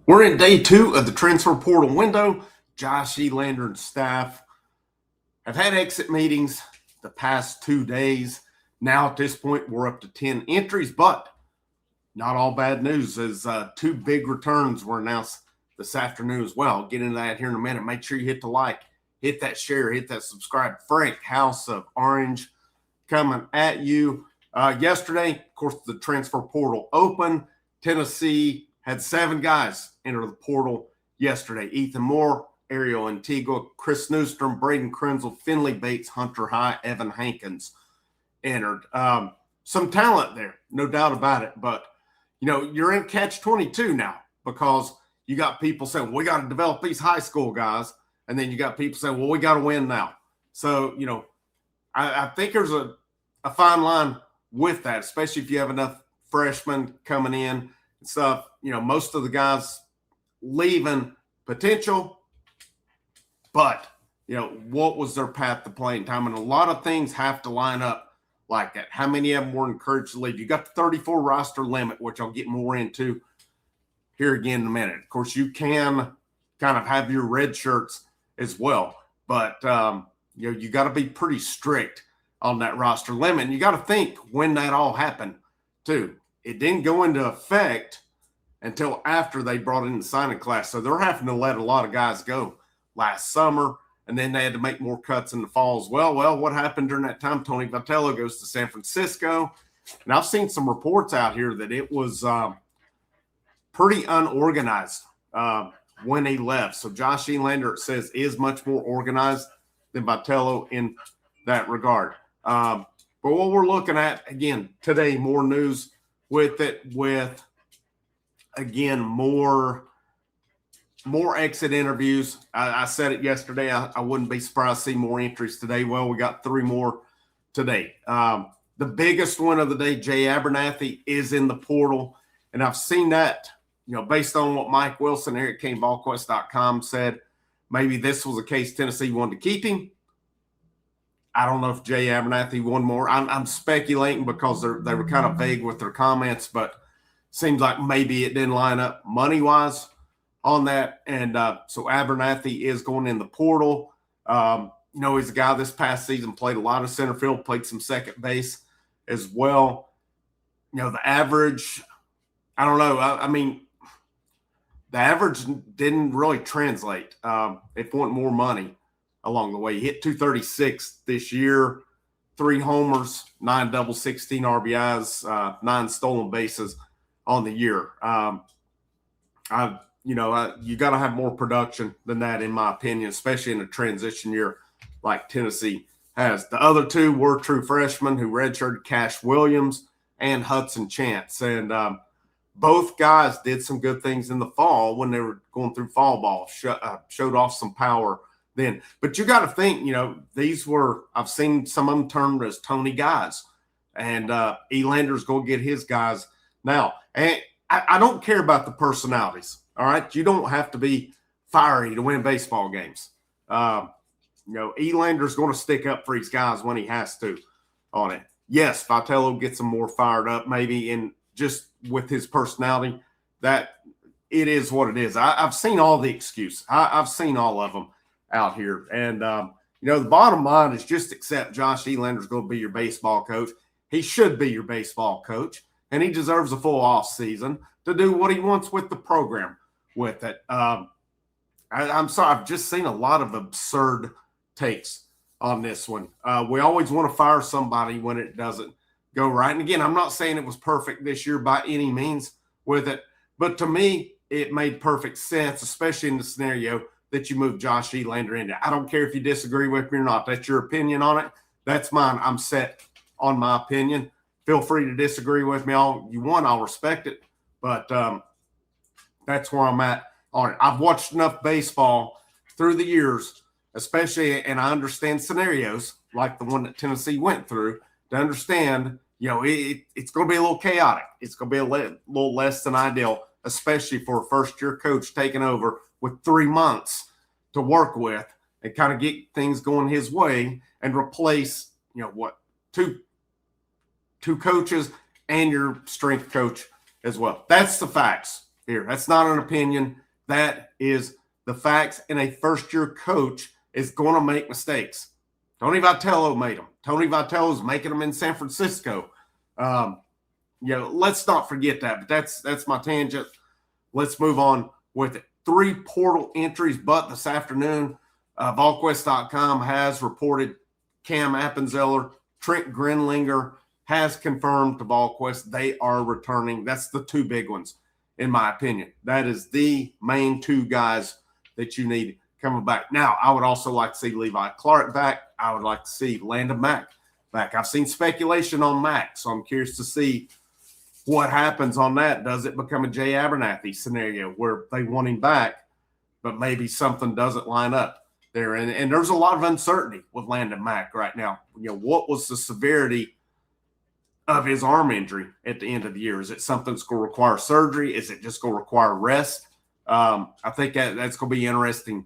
We're in day 2 of the transfer portal window. Josh Elander and staff have had exit meetings the past 2 days. Now at this point, we're up to 10 entries, but not all bad news as 2 big returns were announced this afternoon as well. I'll get into that here in a minute. Make sure you hit the like, hit that share, hit that subscribe. Frank, House of Orange, coming at you. Yesterday, of course, the transfer portal opened. Tennessee had 7 guys enter the portal yesterday. Ethan Moore, Ariel Antigua, Chris Newstrom, Braden Krenzel, Finley Bates, Hunter High, Evan Hankins entered. Some talent there, no doubt about it. But, you're in catch-22 now because you got people saying, we got to develop these high school guys. And then you got people saying, well, we got to win now. So, I think there's a fine line with that, especially if you have enough freshmen coming in and stuff. Most of the guys leaving potential, but, what was their path to playing time? And a lot of things have to line up like that. How many of them were encouraged to leave? You got the 34 roster limit, which I'll get more into here again in a minute. Of course, you can kind of have your red shirts as well, but, you got to be pretty strict on that roster limit. And you got to think when that all happened too. It didn't go into effect until after they brought in the signing class. So they're having to let a lot of guys go last summer, and then they had to make more cuts in the fall as well. Well, what happened during that time? Tony Vitello goes to San Francisco, and I've seen some reports out here that it was pretty unorganized when he left. So Josh Elander, it says, is much more organized than Vitello in that regard. But what we're looking at, again, today, more news with it, with, again, more exit interviews. I said it yesterday. I wouldn't be surprised to see more entries today. Well, we got 3 more today. The biggest one of the day, Jay Abernathy, is in the portal. And I've seen that, based on what Mike Wilson, Eric Kane, VolQuest.com said, maybe this was a case Tennessee wanted to keep him. I don't know if Jay Abernathy won more. I'm speculating because they were kind of vague with their comments, but seems like maybe it didn't line up money-wise on that. And so Abernathy is going in the portal. He's a guy this past season played a lot of center field, played some second base as well. The average, I don't know. The average didn't really translate. It wanted more money along the way. He hit 236 this year, 3 homers, 9 doubles, 16 RBIs, 9 stolen bases on the year. You got to have more production than that, in my opinion, especially in a transition year like Tennessee has. The other 2 were true freshmen who redshirted, Cash Williams and Hudson Chance. And both guys did some good things in the fall when they were going through fall ball, showed off some power then. But you got to think, these were, I've seen some of them termed as Tony guys. And Elander's going to get his guys now. And I don't care about the personalities, all right? You don't have to be fiery to win baseball games. Elander's going to stick up for his guys when he has to on it. Yes, Vitello gets them more fired up maybe, and just with his personality, that it is what it is. I've seen all the excuses. I've seen all of them out here. And, the bottom line is just accept Josh Elander's going to be your baseball coach. He should be your baseball coach, and he deserves a full off season to do what he wants with the program with it. I'm sorry. I've just seen a lot of absurd takes on this one. We always want to fire somebody when it doesn't go right. And again, I'm not saying it was perfect this year by any means with it, but to me, it made perfect sense, especially in the scenario that you move Josh Elander into. I don't care if you disagree with me or not. That's your opinion on it. That's mine. I'm set on my opinion. Feel free to disagree with me all you want. I'll respect it. But that's where I'm at on it. I've watched enough baseball through the years, especially, and I understand scenarios like the one that Tennessee went through to understand, it's going to be a little chaotic. It's going to be a little less than ideal, especially for a first-year coach taking over with 3 months to work with and kind of get things going his way and replace, two coaches and your strength coach as well. That's the facts here. That's not an opinion. That is the facts. And a first-year coach is going to make mistakes. Tony Vitello made them. Tony Vitello's making them in San Francisco. Let's not forget that. But that's my tangent. Let's move on with it. 3 portal entries, but this afternoon, VolQuest.com has reported Cam Appenzeller, Trent Grenlinger has confirmed to VolQuest they are returning. That's the 2 big ones, in my opinion. That is the main 2 guys that you need coming back. Now, I would also like to see Levi Clark back. I would like to see Landon Mack back. I've seen speculation on Mack, so I'm curious to see what happens on that. Does it become a Jay Abernathy scenario where they want him back, but maybe something doesn't line up there? And there's a lot of uncertainty with Landon Mack right now. What was the severity of his arm injury at the end of the year? Is it something that's going to require surgery? Is it just going to require rest? I think that's going to be interesting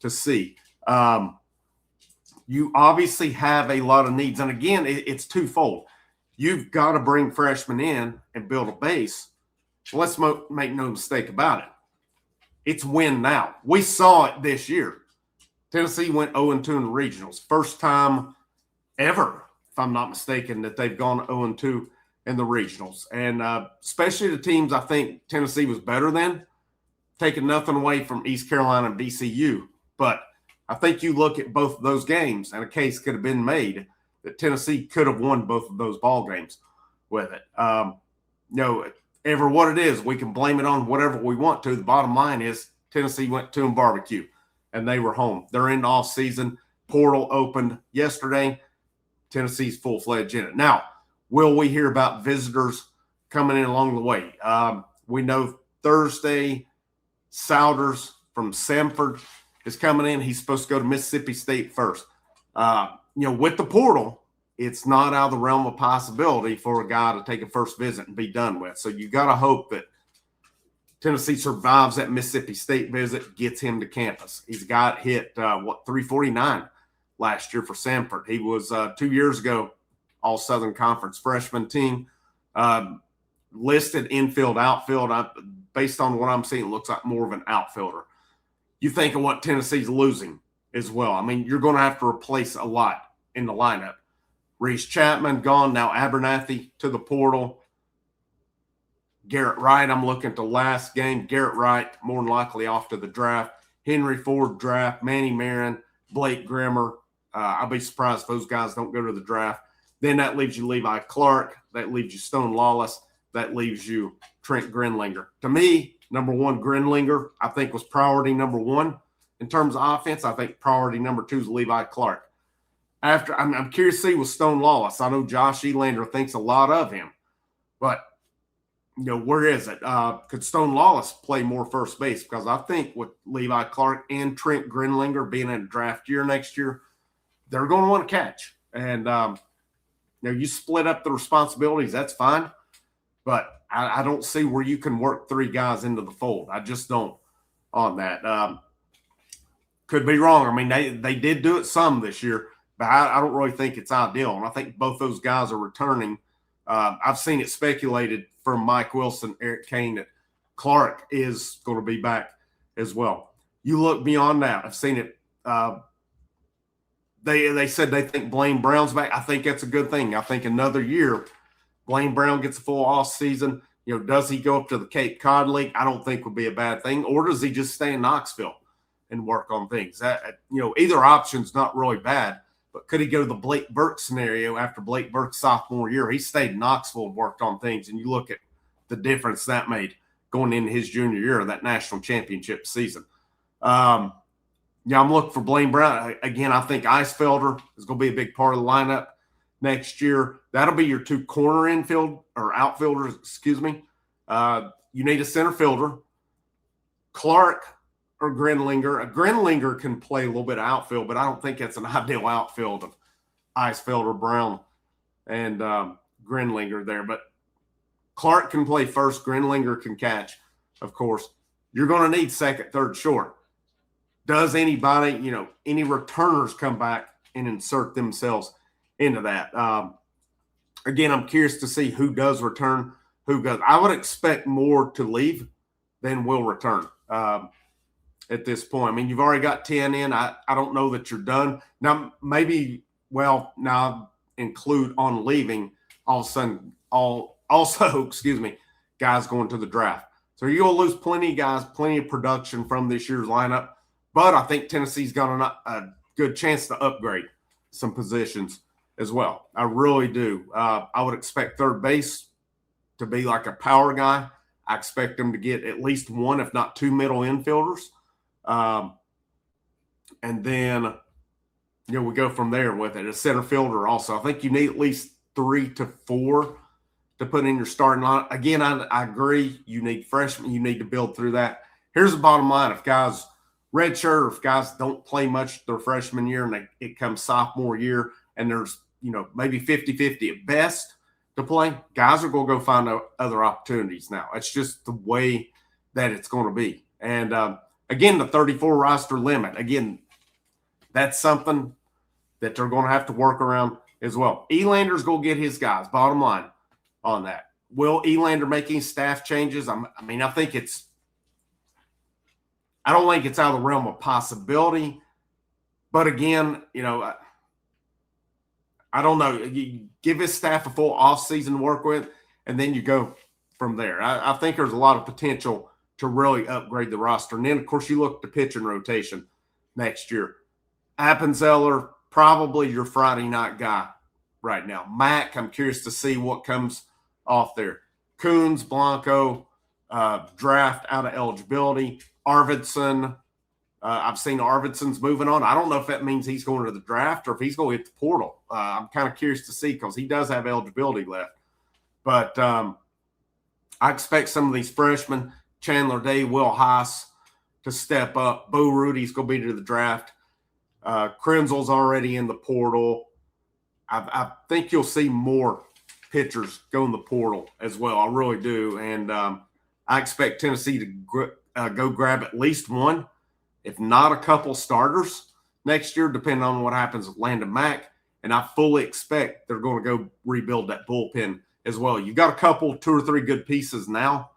to see. You obviously have a lot of needs. And again, it's twofold. You've got to bring freshmen in and build a base. Well, let's make no mistake about it. It's win now. We saw it this year. Tennessee went 0-2 in the regionals. First time ever, if I'm not mistaken, that they've gone 0-2 in the regionals. And especially the teams I think Tennessee was better than, taking nothing away from East Carolina and VCU. But I think you look at both of those games, and a case could have been made that Tennessee could have won both of those ball games with it. Ever what it is, we can blame it on whatever we want to. The bottom line is Tennessee went to them barbecue, and they were home. They're in off season. Portal opened yesterday. Tennessee's full-fledged in it. Now, will we hear about visitors coming in along the way? We know Thursday, Souders from Samford is coming in. He's supposed to go to Mississippi State first. With the portal, it's not out of the realm of possibility for a guy to take a first visit and be done with. So you got to hope that Tennessee survives that Mississippi State visit, gets him to campus. He's got hit, 349 last year for Samford. He was 2 years ago All-Southern Conference freshman team, listed infield, outfield. Based on what I'm seeing, it looks like more of an outfielder. You think of what Tennessee's losing as well. I mean, you're going to have to replace a lot in the lineup. Reese Chapman gone. Now Abernathy to the portal. Garrett Wright, I'm looking at the last game. Garrett Wright, more than likely off to the draft. Henry Ford draft. Manny Marin, Blake Grimmer. I'll be surprised if those guys don't go to the draft. Then that leaves you Levi Clark. That leaves you Stone Lawless. That leaves you Trent Grenlinger. To me, number 1, Grenlinger, I think was priority number 1 in terms of offense. I think priority number 2 is Levi Clark. I'm curious to see with Stone Lawless. I know Josh Elander thinks a lot of him, but where is it? Could Stone Lawless play more first base? Because I think with Levi Clark and Trent Grenlinger being in a draft year next year, they're going to want to catch. And you split up the responsibilities. That's fine, but I don't see where you can work 3 guys into the fold. I just don't on that. Could be wrong. I mean, they did do it some this year, but I don't really think it's ideal. And I think both those guys are returning. I've seen it speculated from Mike Wilson, Eric Kane, that Clark is going to be back as well. You look beyond that. I've seen it. They said they think Blaine Brown's back. I think that's a good thing. I think another year, Blaine Brown gets a full off season. Does he go up to the Cape Cod League? I don't think would be a bad thing. Or does he just stay in Knoxville and work on things? Either option's not really bad. But could he go to the Blake Burke scenario after Blake Burke's sophomore year? He stayed in Knoxville and worked on things. And you look at the difference that made going into his junior year of that national championship season. I'm looking for Blaine Brown. Again, I think Eisfelder is going to be a big part of the lineup next year. That'll be your 2 corner infield or outfielders, excuse me. You need a center fielder. Clark or Grenlinger. A Grenlinger can play a little bit of outfield, but I don't think that's an ideal outfield of Eisfelder, Brown, and Grenlinger there. But Clark can play first. Grenlinger can catch, of course. You're going to need second, third, short. Does anybody, any returners come back and insert themselves into that? Again, I'm curious to see who does return, who goes. I would expect more to leave then will return at this point. I mean, you've already got 10 in. I don't know that you're done. Now, maybe, well, now include on leaving all of a sudden, excuse me, guys going to the draft. So you're going to lose plenty of guys, plenty of production from this year's lineup. But I think Tennessee's got a good chance to upgrade some positions as well. I really do. I would expect third base to be like a power guy. I expect them to get at least one, if not two, middle infielders. And then, we go from there with it. A center fielder also. I think you need at least 3 to 4 to put in your starting line. Again, I agree. You need freshmen. You need to build through that. Here's the bottom line. If guys redshirt, or if guys don't play much their freshman year and it comes sophomore year and there's, maybe 50-50 at best to play, guys are going to go find other opportunities now. It's just the way that it's going to be. And, again, the 34 roster limit, again, that's something that they're going to have to work around as well. Elander's going to get his guys, bottom line on that. Will Elander make any staff changes? I don't think it's out of the realm of possibility. But again, I don't know. You give his staff a full offseason to work with, and then you go from there. I think there's a lot of potential to really upgrade the roster. And then, of course, you look at the pitching rotation next year. Appenzeller, probably your Friday night guy right now. Mack, I'm curious to see what comes off there. Coons, Blanco, draft out of eligibility. Arvidsson, I've seen Arvidsson's moving on. I don't know if that means he's going to the draft or if he's going to hit the portal. I'm kind of curious to see because he does have eligibility left. But I expect some of these freshmen, Chandler Day, Will Haas, to step up. Bo Rudy's going to be to the draft. Krenzel's already in the portal. I think you'll see more pitchers go in the portal as well. I really do. And I expect Tennessee to go grab at least one, if not a couple starters next year, depending on what happens with Landon Mack. And I fully expect they're going to go rebuild that bullpen as well. You've got a couple, 2 or 3 good pieces now.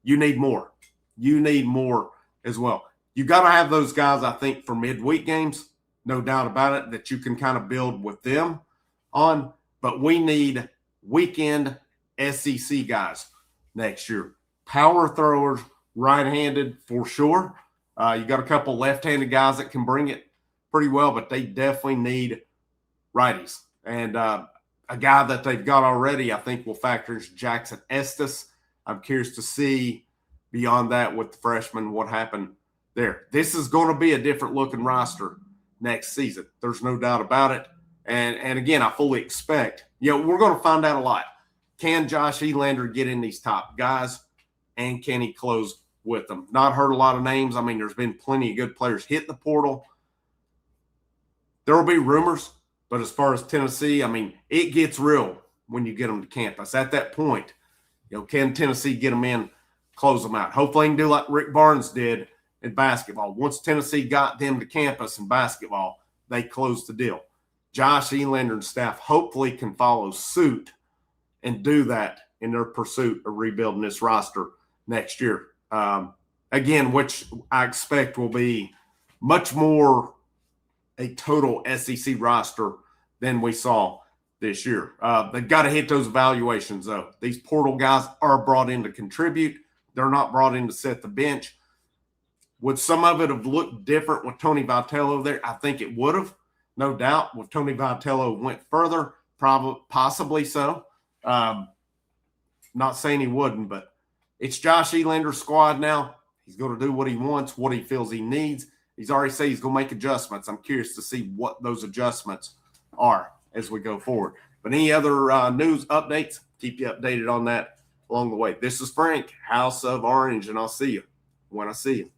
You need more. You need more as well. You've got to have those guys, I think, for midweek games, no doubt about it, that you can kind of build with them on. But we need weekend SEC guys next year. Power throwers, right-handed for sure. You got a couple left-handed guys that can bring it pretty well, but they definitely need righties. And a guy that they've got already, I think, will factor is Jackson Estes. I'm curious to see beyond that with the freshmen what happened there. This is going to be a different-looking roster next season. There's no doubt about it. And again, I fully expect, we're going to find out a lot. Can Josh Elander get in these top guys, and can he close with them? Not heard a lot of names. I mean, there's been plenty of good players hit the portal. There will be rumors, but as far as Tennessee, I mean, it gets real when you get them to campus. At that point, can Tennessee get them in, close them out? Hopefully, they can do like Rick Barnes did in basketball. Once Tennessee got them to campus in basketball, they closed the deal. Josh Elander and staff hopefully can follow suit and do that in their pursuit of rebuilding this roster next year. Again, which I expect will be much more a total SEC roster than we saw this year. They've got to hit those evaluations, though. These portal guys are brought in to contribute. They're not brought in to set the bench. Would some of it have looked different with Tony Vitello there? I think it would have, no doubt. If Tony Vitello went further, possibly so. Not saying he wouldn't, but it's Josh Elander's squad now. He's going to do what he wants, what he feels he needs. He's already said he's going to make adjustments. I'm curious to see what those adjustments are as we go forward. But any other news updates, keep you updated on that along the way. This is Frank, House of Orange, and I'll see you when I see you.